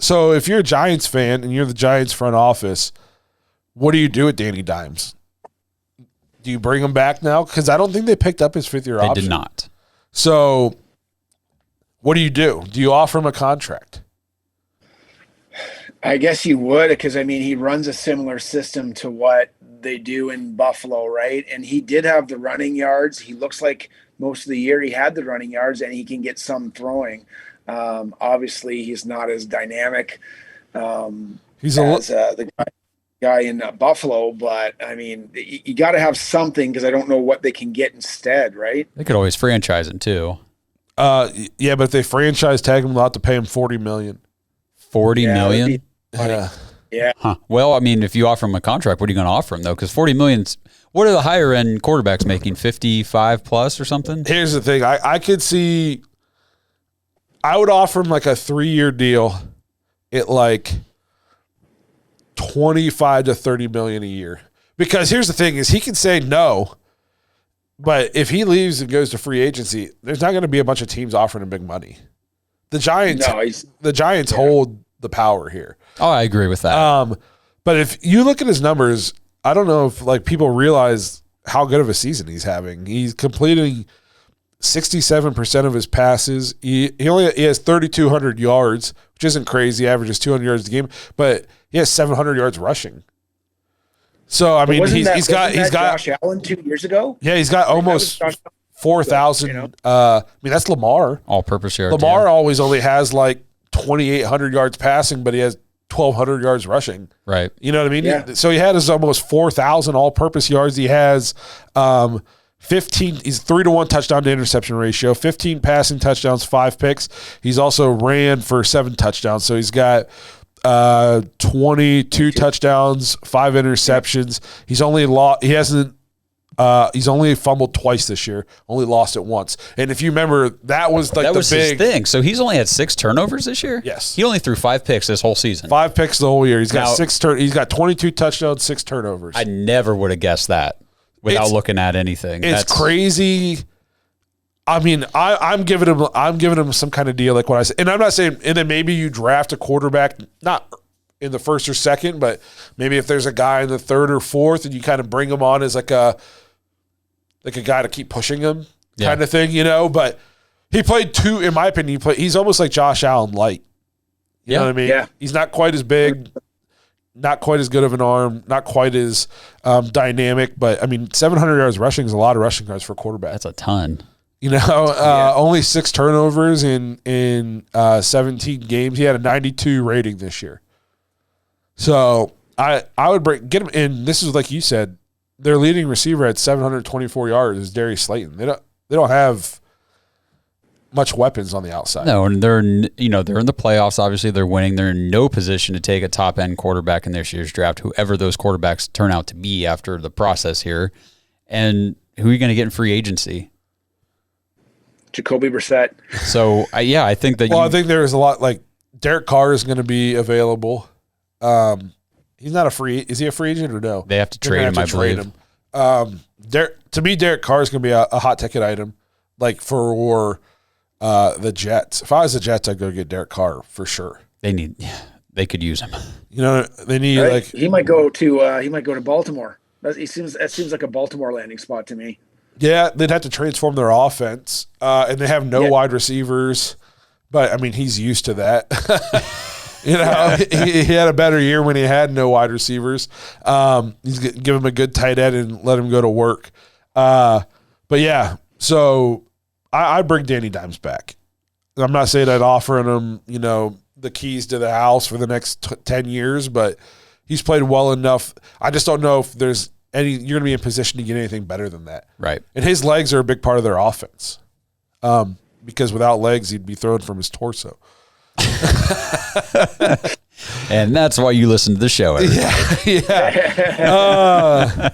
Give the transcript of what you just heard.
So if you're a Giants fan and you're the Giants front office, what do you do with Danny Dimes? Do you bring him back now? Because I don't think they picked up his fifth-year option. They did not. So what do? Do you offer him a contract? I guess you would, because, I mean, he runs a similar system to what they do in Buffalo, right? And he did have the running yards. He looks like most of the year he had the running yards, and he can get some throwing. Obviously, he's not as dynamic He's as the guy in Buffalo, but, I mean, you got to have something, because I don't know what they can get instead, right? They could always franchise him, too. Yeah, but if they franchise tag him, they'll have to pay him $40 million. $40 million? Yeah. Huh. Well, I mean, if you offer him a contract, what are you going to offer him, though? Because $40 million, what are the higher-end quarterbacks making, 55 plus or something? Here's the thing. I could see – I would offer him like a 3-year deal at like $25 to $30 million a year. Because here's the thing is he can say no, but if he leaves and goes to free agency, there's not going to be a bunch of teams offering him big money. The Giants hold the power here. Oh, I agree with that. But if you look at his numbers, I don't know if like people realize how good of a season he's having. He's completing 67% of his passes. He has 3,200 yards, which isn't crazy. He averages 200 yards a game, but he has 700 yards rushing. So I mean, he's got Josh Allen 2 years ago. Yeah, he's got almost 4,000. You know? I mean, that's Lamar. All-purpose yards. Lamar always only has like 2,800 yards passing, but he has 1,200 yards rushing. Right. You know what I mean? Yeah. So he had his almost 4,000 all-purpose yards. He has 15. He's 3-to-1 touchdown to interception ratio. 15 passing touchdowns, 5 picks. He's also ran for 7 touchdowns. So he's got 22 touchdowns, 5 interceptions. He's only fumbled twice this year, only lost it once. And if you remember, that was like his thing. So he's only had 6 turnovers this year? Yes. He only threw 5 picks this whole season. 5 picks the whole year. He's got he's got 22 touchdowns, 6 turnovers. I never would have guessed that without looking at anything. It's crazy. I mean, I'm giving him some kind of deal like what I said. And I'm not saying, and then maybe you draft a quarterback, not in the first or second, but maybe if there's a guy in the third or fourth and you kind of bring him on as like a guy to keep pushing him kind of thing, you know. But he played in my opinion, he's almost like Josh Allen light. You know what I mean? Yeah. He's not quite as big, not quite as good of an arm, not quite as dynamic. But, I mean, 700 yards rushing is a lot of rushing yards for a quarterback. That's a ton. You know, only 6 turnovers in 17 games. He had a 92 rating this year. So I would get him in. This is like you said, their leading receiver at 724 yards is Darius Slayton. They don't have much weapons on the outside. No, and they're in the playoffs. Obviously, they're winning. They're in no position to take a top end quarterback in this year's draft, whoever those quarterbacks turn out to be after the process here. And who are you going to get in free agency? Jacoby Brissett. So I think that. I think there's a lot like Derek Carr is going to be available. He's not is he a free agent or no? They have to trade him, I believe. To me, Derek Carr is going to be a hot ticket item, like for the Jets. If I was the Jets, I'd go get Derek Carr for sure. They could use him. You know, they need he might go to Baltimore. That seems like a Baltimore landing spot to me. Yeah, they'd have to transform their offense, and they have no wide receivers. But I mean, he's used to that. You know, he had a better year when he had no wide receivers. He's give him a good tight end and let him go to work. But yeah, so I bring Danny Dimes back. I'm not saying I'd offer him, you know, the keys to the house for the next 10 years, but he's played well enough. I just don't know if you're going to be in position to get anything better than that. Right. And his legs are a big part of their offense. Because without legs, he'd be thrown from his torso. And that's why you listen to the show every day. Yeah.